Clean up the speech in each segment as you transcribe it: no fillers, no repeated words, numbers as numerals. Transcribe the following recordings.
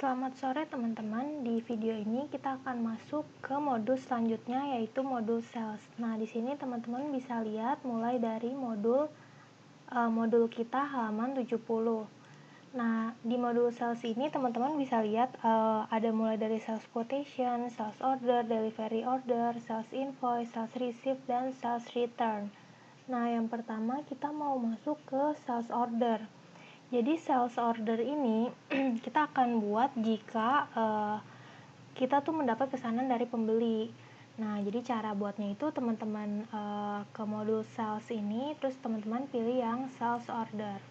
Selamat sore teman-teman, di video ini kita akan masuk ke modul selanjutnya yaitu modul sales. Nah, di sini teman-teman bisa lihat mulai dari modul kita halaman 70. Nah, di modul sales ini teman-teman bisa lihat ada mulai dari sales quotation, sales order, delivery order, sales invoice, sales receipt, dan sales return. Nah, yang pertama kita mau masuk ke sales order. Jadi sales order ini kita akan buat jika kita tuh mendapat pesanan dari pembeli. Nah, jadi cara buatnya itu teman-teman ke modul sales ini, terus teman-teman pilih yang sales order.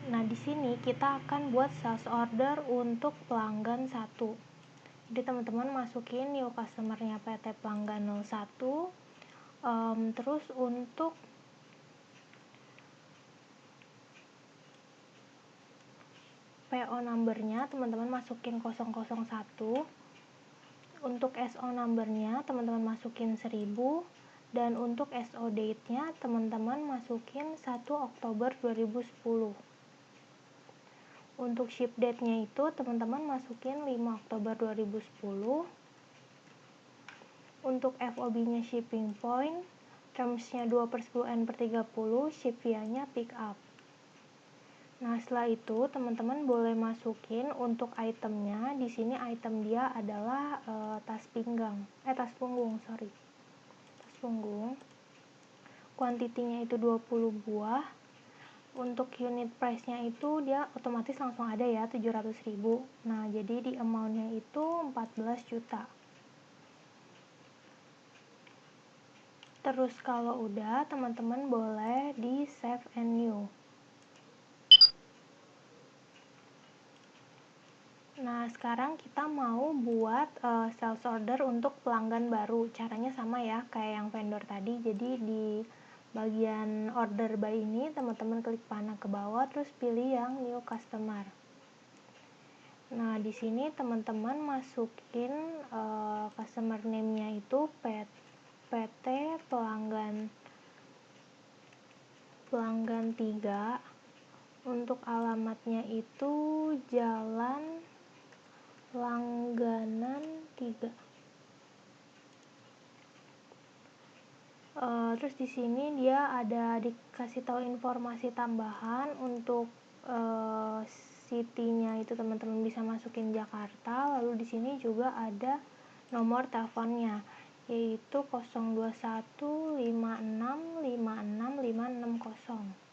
Nah, di sini kita akan buat sales order untuk pelanggan 1. Jadi teman-teman masukin new customer-nya PT pelanggan 01. Terus untuk PO number-nya teman-teman masukin 001. Untuk SO number-nya teman-teman masukin 1000. Dan untuk SO date-nya teman-teman masukin 1 Oktober 2010. Untuk ship date-nya itu teman-teman masukin 5 Oktober 2010. Untuk FOB-nya shipping point, terms-nya 2/10N/30, ship via-nya pick up. Nah, setelah itu teman-teman boleh masukin untuk itemnya. Di sini item dia adalah tas punggung. Tas punggung. Kuantitinya itu 20 buah. Untuk unit price-nya itu dia otomatis langsung ada ya, 700.000. Nah, jadi di amount-nya itu 14 juta. Terus kalau udah, teman-teman boleh di save and new. Nah, sekarang kita mau buat sales order untuk pelanggan baru. Caranya sama ya, kayak yang vendor tadi. Jadi di bagian order by ini, teman-teman klik panah ke bawah, terus pilih yang new customer. Nah, di sini teman-teman masukin customer name-nya itu PT pelanggan 3. Untuk alamatnya itu Jalan Langganan 3. Terus di sini dia ada dikasih tahu informasi tambahan untuk city-nya itu teman-teman bisa masukin Jakarta. Lalu di sini juga ada nomor teleponnya yaitu 02156566560.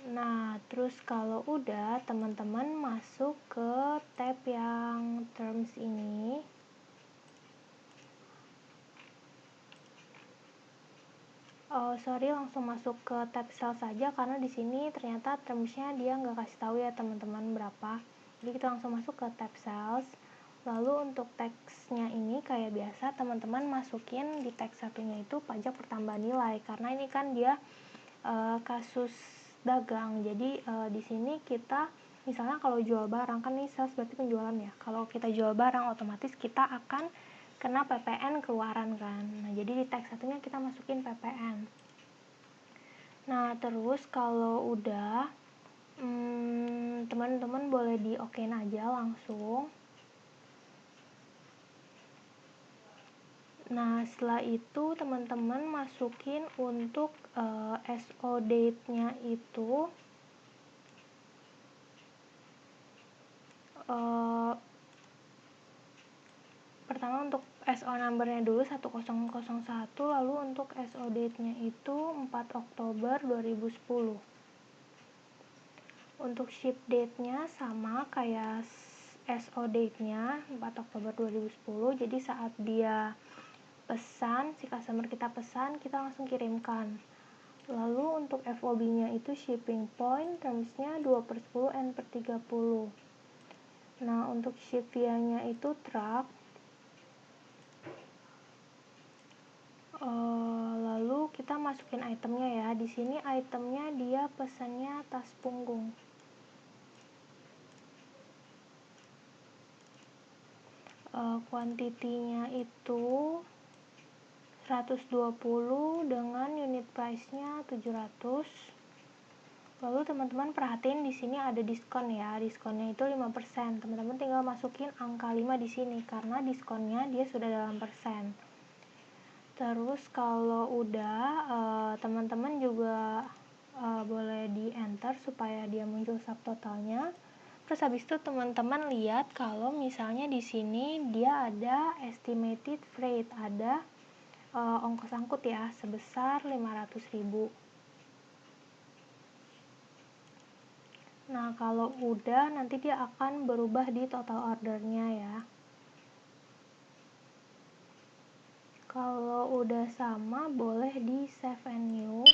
Nah, terus kalau udah teman-teman masuk ke tab yang terms ini. Langsung masuk ke tab sales saja karena di sini ternyata termsnya dia nggak kasih tahu ya teman-teman berapa. Jadi kita langsung masuk ke tab sales. Lalu untuk teksnya ini kayak biasa teman-teman masukin di teks satunya itu pajak pertambahan nilai karena ini kan dia kasus dagang. Jadi di sini kita misalnya kalau jual barang kan nih sales berarti penjualan ya. Kalau kita jual barang otomatis kita akan kena PPN keluaran kan. Nah, jadi di teks satunya kita masukin PPN. Nah, terus kalau udah teman-teman boleh di okein aja langsung. Nah, setelah itu teman-teman masukin untuk SO date-nya itu pertama untuk SO number-nya dulu 1001, lalu untuk SO date-nya itu 4 Oktober 2010. Untuk ship date-nya sama kayak SO date-nya 4 Oktober 2010. Jadi saat dia pesan, si customer kita pesan, kita langsung kirimkan. Lalu untuk FOB-nya itu shipping point, terms-nya 2/10N/30. Nah, untuk ship via-nya itu truck. Lalu kita masukin itemnya ya. Di sini itemnya dia pesannya tas punggung. Kuantitinya itu 120 dengan unit price-nya 700. Lalu teman-teman perhatiin di sini ada diskon ya. Diskonnya itu 5%. Teman-teman tinggal masukin angka 5 di sini karena diskonnya dia sudah dalam persen. Terus kalau udah teman-teman juga boleh di enter supaya dia muncul subtotalnya. Terus habis itu teman-teman lihat kalau misalnya di sini dia ada estimated freight, ada ongkos angkut ya sebesar 500.000. Nah, kalau udah nanti dia akan berubah di total ordernya ya. Kalau udah sama boleh di save and new.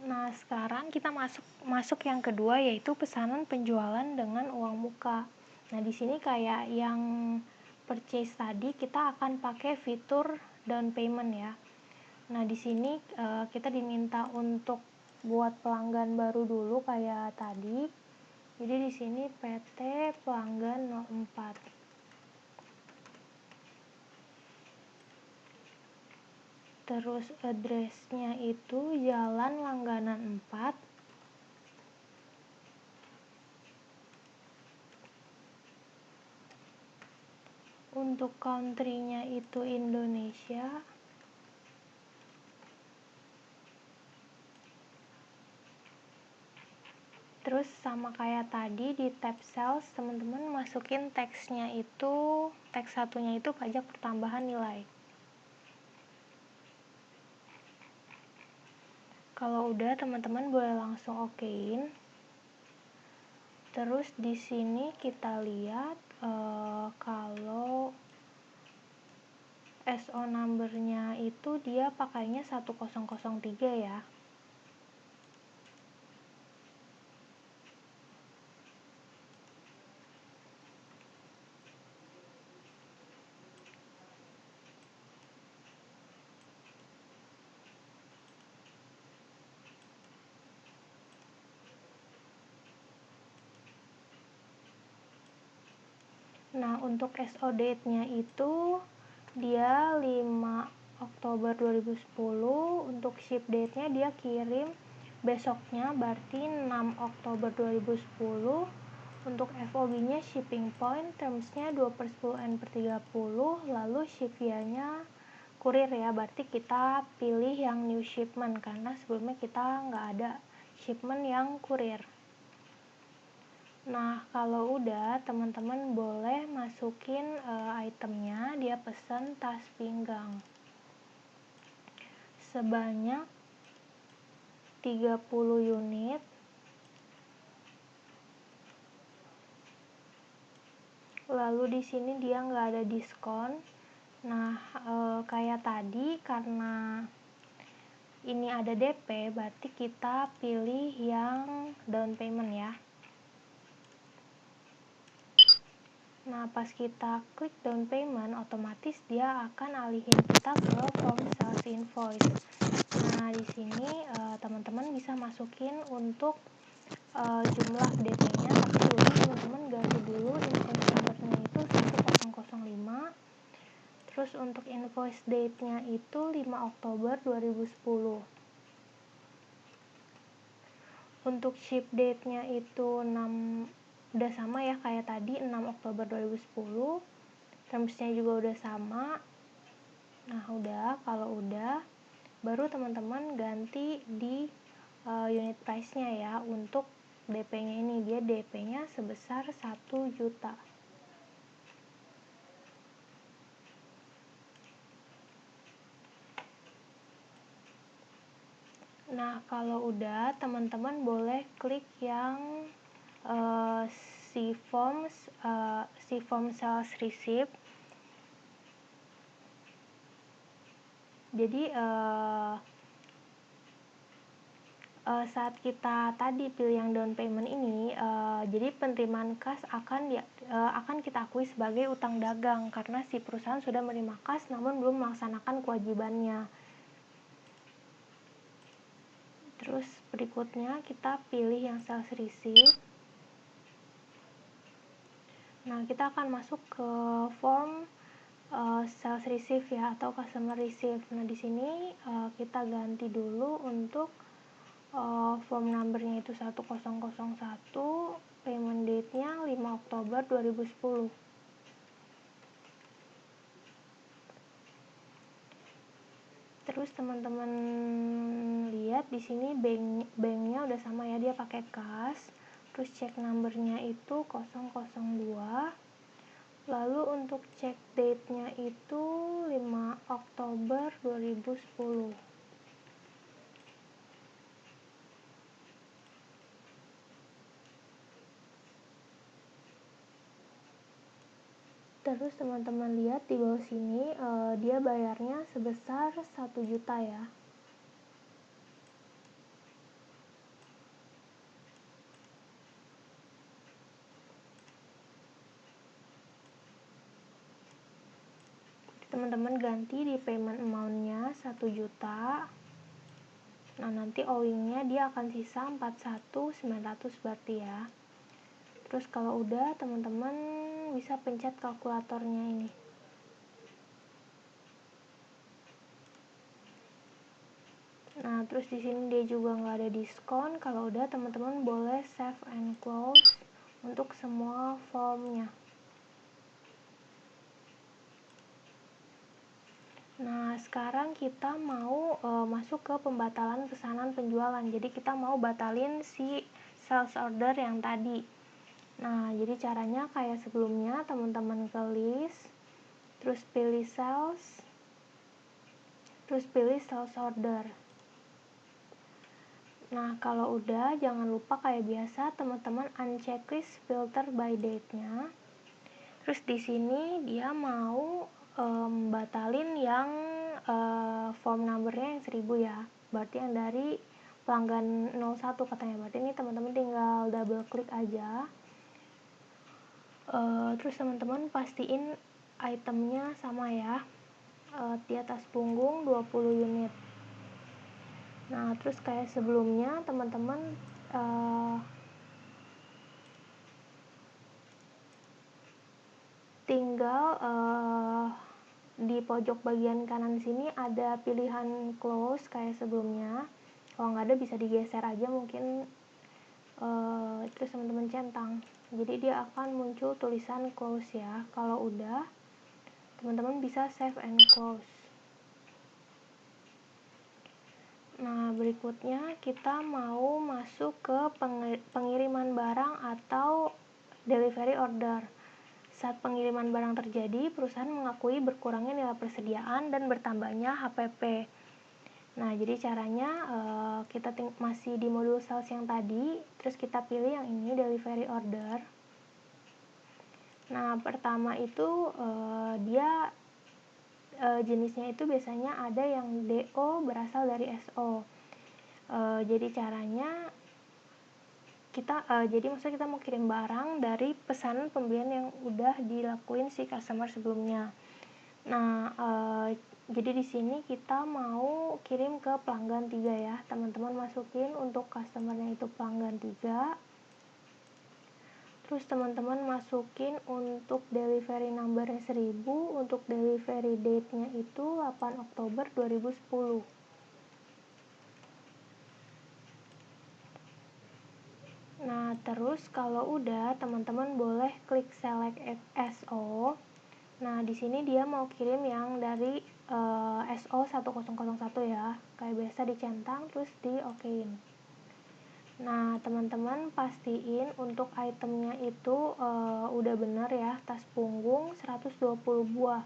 Nah, sekarang kita masuk yang kedua, yaitu pesanan penjualan dengan uang muka. Nah, di sini kayak yang purchase tadi, kita akan pakai fitur down payment ya. Nah, di sini kita diminta untuk buat pelanggan baru dulu kayak tadi. Jadi di sini PT Pelanggan 04. Terus address-nya itu Jalan Langganan 4. Untuk country-nya itu Indonesia. Terus sama kayak tadi di tab sales, teman-teman masukin teksnya itu, teks satunya itu pajak pertambahan nilai. Kalau udah, teman-teman boleh langsung okein. Terus di sini kita lihat kalau SO number-nya itu dia pakainya 1003 ya. Nah, untuk SO date-nya itu dia 5 Oktober 2010. Untuk ship date-nya dia kirim besoknya, berarti 6 Oktober 2010. Untuk FOB-nya shipping point, terms-nya 2/10N/30. Lalu ship via-nya kurir ya, berarti kita pilih yang new shipment karena sebelumnya kita nggak ada shipment yang kurir. Nah, kalau udah, teman-teman boleh masukin itemnya. Dia pesen tas pinggang sebanyak 30 unit. Lalu di sini dia nggak ada diskon. Nah, kayak tadi karena ini ada DP, berarti kita pilih yang down payment ya. Nah, pas kita klik down payment, otomatis dia akan alihin kita ke form sales invoice. Nah, di sini teman-teman bisa masukin untuk jumlah DP-nya, tapi dulu teman-teman ganti dulu invoice number-nya itu 1005. Terus untuk invoice date-nya itu 5 Oktober 2010. Untuk ship date-nya itu udah sama ya kayak tadi, 6 Oktober 2010. Terms-nya juga udah sama. Nah, kalau udah baru teman-teman ganti di unit price-nya ya. Untuk DP-nya ini, dia DP-nya sebesar 1 juta. Nah, kalau udah, teman-teman boleh klik yang si form sales receipt. Jadi saat kita tadi pilih yang down payment ini, jadi penerimaan kas akan kita akui sebagai utang dagang karena si perusahaan sudah menerima kas namun belum melaksanakan kewajibannya. Terus berikutnya kita pilih yang sales receipt. Nah, kita akan masuk ke form sales receipt ya, atau customer receipt. Nah, di sini kita ganti dulu untuk form numbernya itu 1001, payment date-nya 5 Oktober 2010. Terus teman-teman lihat di sini banknya udah sama ya, dia pakai kas. Terus check numbernya itu 002. Lalu untuk check date-nya itu 5 Oktober 2010. Terus teman-teman lihat di bawah sini dia bayarnya sebesar 1 juta ya. Teman-teman ganti di payment amount-nya 1 juta. Nah, nanti owing-nya dia akan sisa 41.900 berarti ya. Terus kalau udah, teman-teman bisa pencet kalkulatornya ini. Nah, terus di sini dia juga nggak ada diskon. Kalau udah, teman-teman boleh save and close untuk semua formnya. Nah, sekarang kita mau masuk ke pembatalan pesanan penjualan. Jadi kita mau batalin si sales order yang tadi. Nah, jadi caranya kayak sebelumnya, teman-teman ke list, terus pilih sales, terus pilih sales order. Nah, kalau udah, jangan lupa kayak biasa teman-teman unchecklist filter by date-nya. Terus di sini dia mau batalin yang form numbernya yang 1000 ya. Berarti yang dari pelanggan 01 katanya. Berarti ini teman-teman tinggal double klik aja. Terus teman-teman pastiin itemnya sama ya. Di atas punggung 20 unit. Nah, terus kayak sebelumnya teman-teman tinggal di pojok bagian kanan sini ada pilihan close kayak sebelumnya. Kalau nggak ada bisa digeser aja mungkin, terus teman-teman centang. Jadi dia akan muncul tulisan close ya. Kalau udah, teman-teman bisa save and close. Nah, berikutnya kita mau masuk ke pengiriman barang atau delivery order. Saat pengiriman barang terjadi, perusahaan mengakui berkurangnya nilai persediaan dan bertambahnya HPP. Nah, jadi caranya kita masih di modul sales yang tadi, terus kita pilih yang ini, delivery order. Nah, pertama itu dia jenisnya itu biasanya ada yang DO berasal dari SO. Jadi caranya jadi maksudnya kita mau kirim barang dari pesanan pembelian yang udah dilakuin si customer sebelumnya. Nah, jadi di sini kita mau kirim ke pelanggan 3 ya. Teman-teman masukin untuk customernya itu pelanggan 3. Terus teman-teman masukin untuk delivery numbernya 1000, untuk delivery date-nya itu 8 Oktober 2010. Nah, terus kalau udah, teman-teman boleh klik select SO. Nah, di sini dia mau kirim yang dari SO 1001 ya. Kayak biasa dicentang terus di okein. Nah, teman-teman pastiin untuk itemnya itu udah bener ya, tas punggung 120 buah.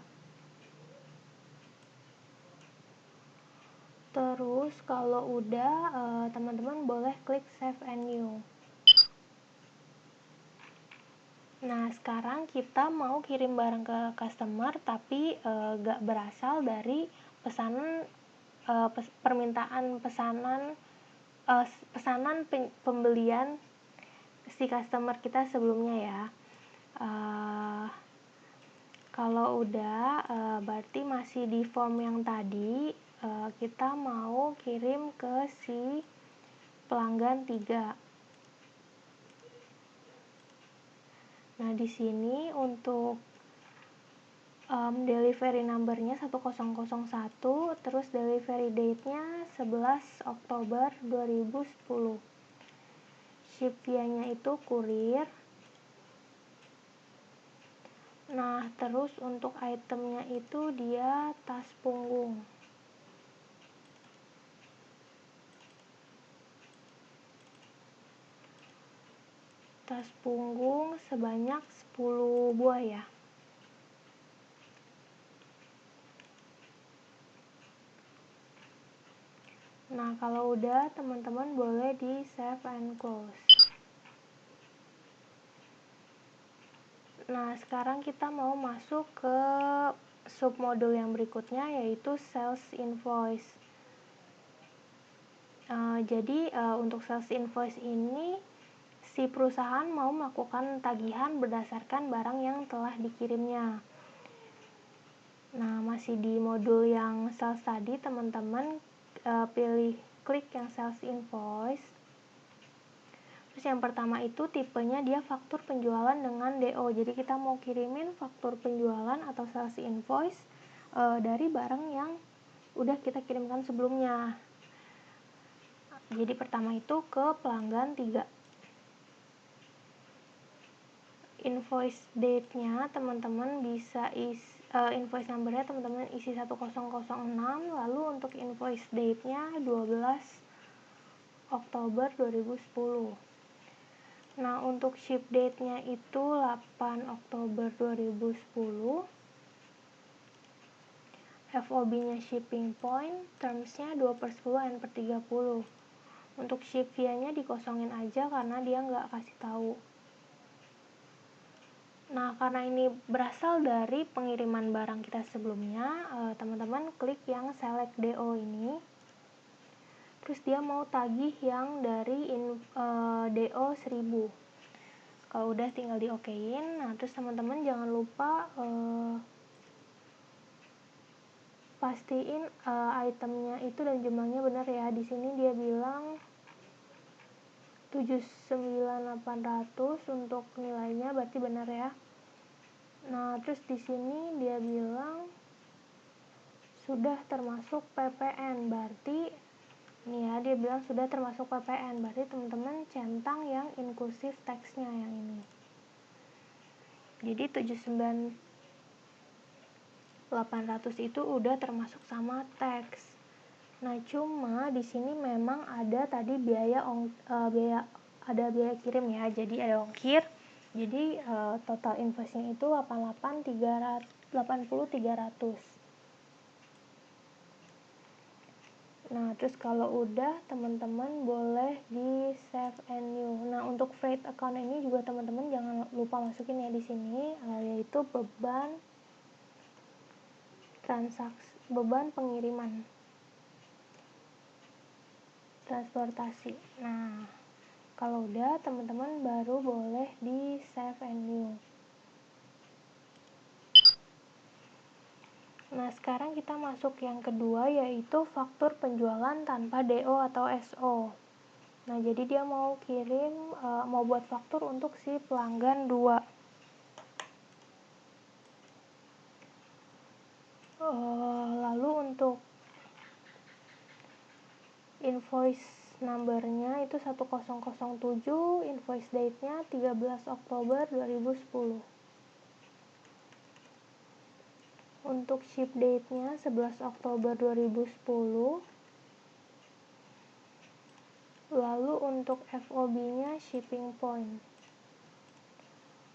Terus kalau udah, teman-teman boleh klik save and new. Nah, sekarang kita mau kirim barang ke customer tapi gak berasal dari pesanan permintaan pesanan pembelian si customer kita sebelumnya ya. Kalau udah, berarti masih di form yang tadi, kita mau kirim ke si pelanggan 3. Nah, di sini untuk delivery numbernya 1001, terus delivery date-nya 11 Oktober 2010. Ship via-nya itu kurir. Nah, terus untuk itemnya itu dia tas punggung. Tas punggung sebanyak 10 buah ya. Nah, kalau udah, teman-teman boleh di save and close. Nah, sekarang kita mau masuk ke submodul yang berikutnya, yaitu sales invoice. Jadi, untuk sales invoice ini, si perusahaan mau melakukan tagihan berdasarkan barang yang telah dikirimnya. Nah, masih di modul yang sales tadi, teman-teman klik yang sales invoice. Terus yang pertama itu tipenya dia faktur penjualan dengan DO. Jadi kita mau kirimin faktur penjualan atau sales invoice dari barang yang udah kita kirimkan sebelumnya. Jadi pertama itu ke pelanggan 3. Invoice date-nya teman-teman bisa invoice number-nya teman-teman isi 1006, lalu untuk invoice date-nya 12 Oktober 2010. Nah, untuk ship date-nya itu 8 Oktober 2010. FOB-nya shipping point, terms-nya 2/10 N/30. Untuk ship via-nya dikosongin aja karena dia nggak kasih tahu. Nah, karena ini berasal dari pengiriman barang kita sebelumnya, teman-teman klik yang select DO ini. Terus dia mau tagih yang dari DO 1000. Kalau udah tinggal di okein. Nah, terus teman-teman jangan lupa pastiin itemnya itu dan jumlahnya benar ya. Di sini dia bilang 79.800 untuk nilainya, berarti benar ya. Nah, terus di sini dia bilang sudah termasuk PPN, berarti ini ya, dia bilang sudah termasuk PPN, berarti teman-teman centang yang inklusif teksnya yang ini. Jadi 79.800 itu udah termasuk sama teks. Nah, cuma di sini memang ada tadi biaya kirim ya. Jadi ada ongkir. Jadi total invoice-nya itu 80.300. Nah, terus kalau udah teman-teman boleh di save and new. Nah, untuk freight account ini juga teman-teman jangan lupa masukin ya di sini, yaitu beban pengiriman transportasi. Nah, kalau udah teman-teman baru boleh di save and new. Nah, sekarang kita masuk yang kedua, yaitu faktur penjualan tanpa DO atau SO. Nah, jadi dia mau kirim, mau buat faktur untuk si pelanggan 2. Lalu untuk invoice number-nya itu 1007, invoice date-nya 13 Oktober 2010. Untuk ship date-nya 11 Oktober 2010. Lalu untuk FOB-nya shipping point.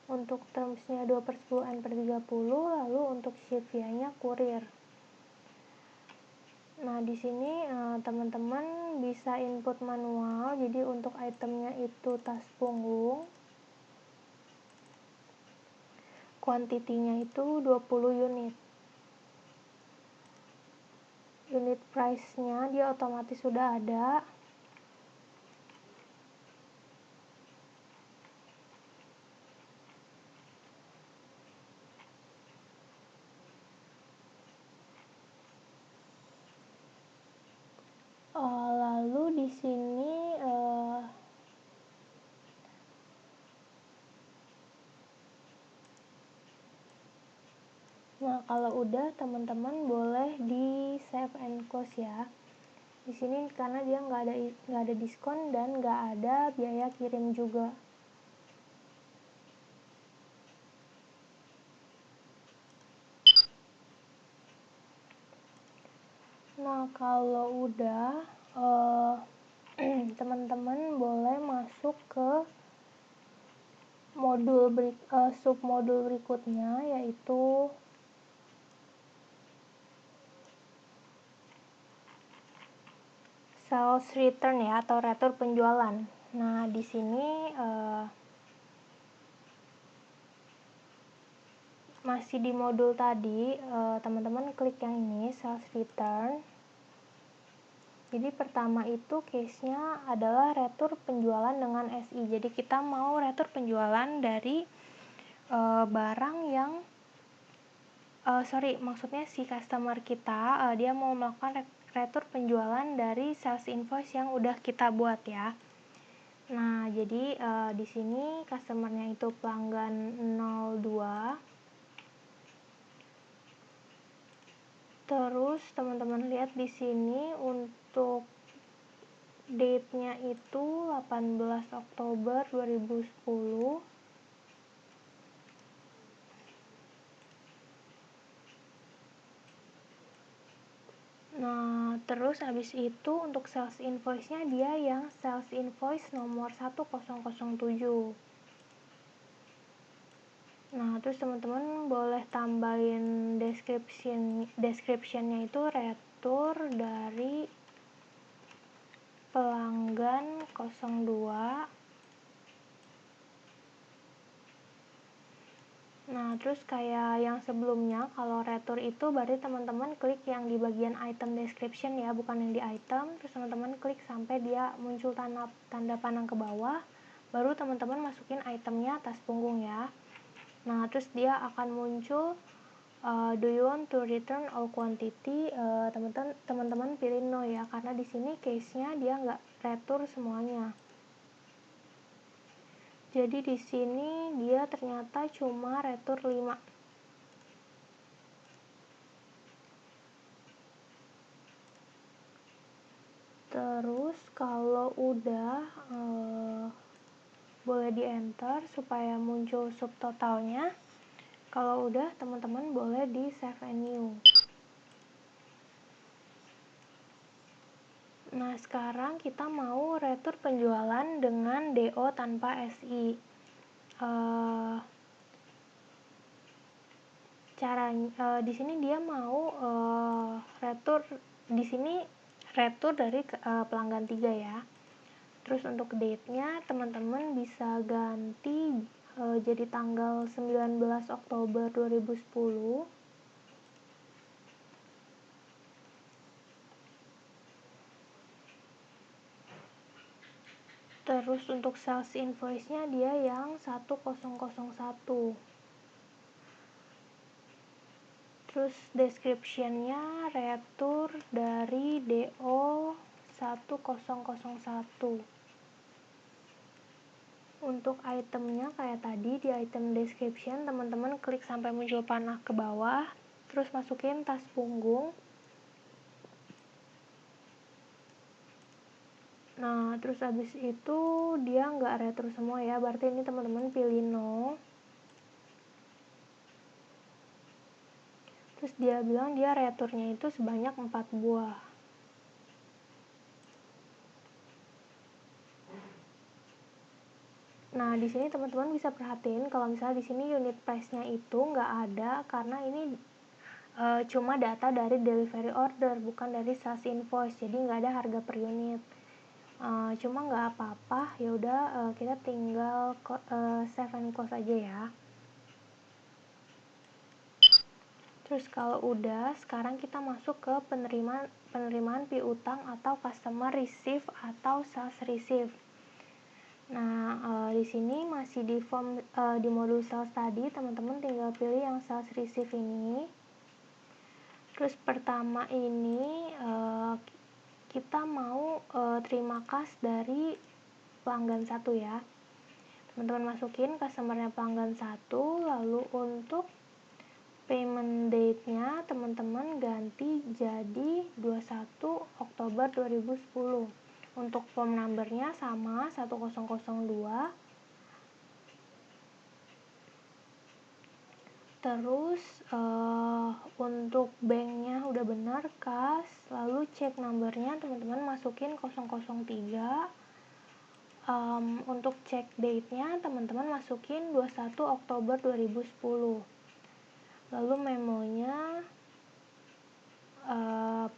Untuk terms-nya 2/10 N/30, lalu untuk ship via-nya kurir. Nah, di sini teman-teman bisa input manual. Jadi untuk itemnya itu tas punggung. Kuantitinya itu 20 unit. Unit price-nya dia otomatis sudah ada. Lalu di sini Nah, kalau udah teman-teman boleh di save and close ya. Di sini karena dia nggak ada diskon dan nggak ada biaya kirim juga. Nah, kalau udah teman-teman boleh masuk ke submodul berikutnya, yaitu sales return ya, atau retur penjualan. Nah, di sini masih di modul tadi, teman-teman klik yang ini, sales return. Jadi pertama itu case-nya adalah retur penjualan dengan SI. Jadi kita mau retur penjualan dari barang yang maksudnya si customer kita dia mau melakukan retur penjualan dari sales invoice yang udah kita buat ya. Nah, jadi di sini customernya itu pelanggan 02. Terus teman-teman lihat di sini untuk date-nya itu 18 Oktober 2010. Nah, terus habis itu untuk sales invoice-nya dia yang sales invoice nomor 1007. Nah, terus teman-teman boleh tambahin description-nya itu retur dari pelanggan 02. Nah, terus kayak yang sebelumnya, kalau retur itu berarti teman-teman klik yang di bagian item description ya, bukan yang di item. Terus teman-teman klik sampai dia muncul tanda panah ke bawah, baru teman-teman masukin itemnya tas punggung ya. Nah, terus dia akan muncul do you want to return all quantity. Teman-teman pilih no ya, karena di sini case-nya dia nggak retur semuanya. Jadi di sini dia ternyata cuma retur 5. Terus kalau udah boleh di enter supaya muncul subtotalnya. Kalau udah teman-teman boleh di save and new. Nah, sekarang kita mau retur penjualan dengan DO tanpa SI. Di sini dia mau retur di sini retur dari pelanggan 3 ya. Terus untuk date-nya teman-teman bisa ganti jadi tanggal 19 Oktober 2010. Terus untuk sales invoice-nya dia yang 1001. Terus description-nya retur dari DO 1001. Untuk itemnya kayak tadi di item description, teman-teman klik sampai muncul panah ke bawah, terus masukin tas punggung. Nah, terus habis itu dia nggak retur semua ya, berarti ini teman-teman pilih no. Terus dia bilang dia returnya itu sebanyak 4 buah. Nah, di sini teman-teman bisa perhatiin kalau misalnya di sini unit price-nya itu nggak ada karena ini cuma data dari delivery order, bukan dari sales invoice, jadi nggak ada harga per unit. Cuma nggak apa-apa, ya udah kita tinggal save and close aja ya. Terus kalau udah, sekarang kita masuk ke penerimaan piutang atau customer receive atau sales receive. Nah, di sini masih di form di modul sales tadi, teman-teman tinggal pilih yang sales receive ini. Terus pertama ini kita mau terima kas dari pelanggan 1 ya. Teman-teman masukin customernya pelanggan 1, lalu untuk payment date-nya teman-teman ganti jadi 21 Oktober 2010. Untuk form number-nya sama 1002. Terus untuk banknya udah benar kas, lalu cek numbernya teman-teman masukin 003. Untuk cek date-nya teman-teman masukin 21 Oktober 2010. Lalu memonya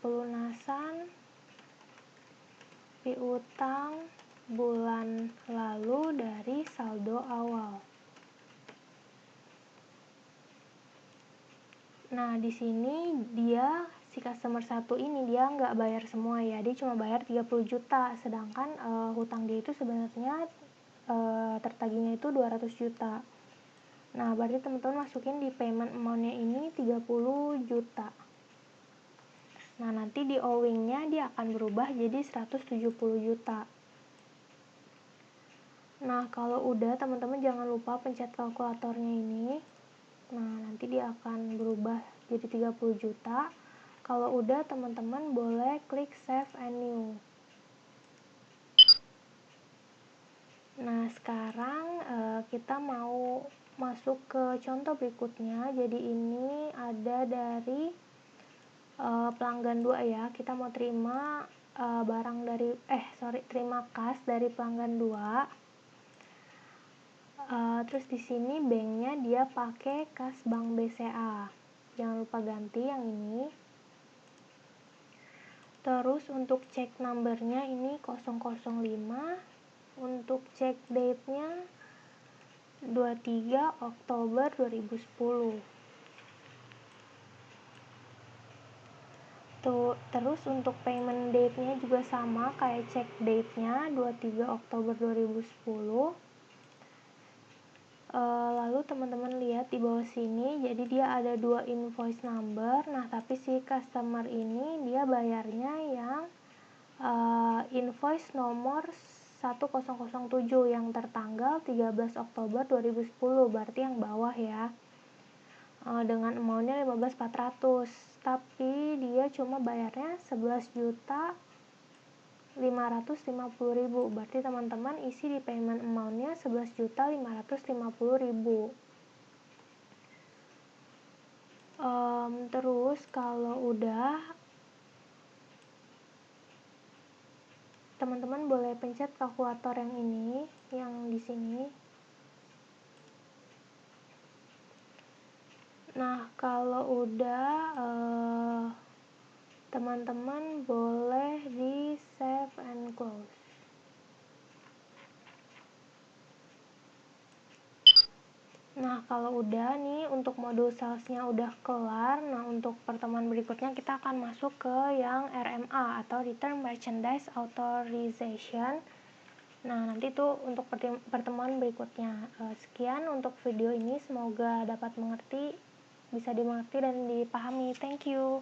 pelunasan piutang bulan lalu dari saldo awal. Nah, di sini dia si customer 1 ini dia nggak bayar semua ya, dia cuma bayar 30 juta, sedangkan hutang dia itu sebenarnya tertagihnya itu 200 juta. Nah, berarti teman-teman masukin di payment amount-nya ini 30 juta. Nah, nanti di owing-nya dia akan berubah jadi 170 juta. Nah, kalau udah teman-teman jangan lupa pencet kalkulatornya ini. Nah, nanti dia akan berubah jadi 30 juta. Kalau udah teman-teman boleh klik save and new. Nah, sekarang kita mau masuk ke contoh berikutnya. Jadi ini ada dari pelanggan 2 ya. Kita mau terima terima kas dari pelanggan 2. Terus di sini banknya dia pakai kas bank BCA, jangan lupa ganti yang ini. Terus untuk cek numbernya ini 005, untuk cek date-nya 23 Oktober 2010. Terus untuk payment date-nya juga sama kayak cek date-nya 23 Oktober 2010. Lalu teman-teman lihat di bawah sini, jadi dia ada 2 invoice number. Nah, tapi si customer ini dia bayarnya yang invoice nomor 1007 yang tertanggal 13 Oktober 2010, berarti yang bawah ya, dengan amount-nya 15.400, tapi dia cuma bayarnya 11.550.000, berarti teman-teman isi di payment amount-nya 11.550.000. Terus kalau udah, teman-teman boleh pencet kalkulator yang ini, yang di sini. Nah, kalau udah teman-teman boleh di save and close. Nah, kalau udah nih untuk modul salesnya udah kelar. Nah, untuk pertemuan berikutnya kita akan masuk ke yang RMA atau Return Merchandise Authorization. Nah, nanti tuh untuk pertemuan berikutnya. Sekian untuk video ini, semoga dapat bisa dimengerti dan dipahami. Thank you.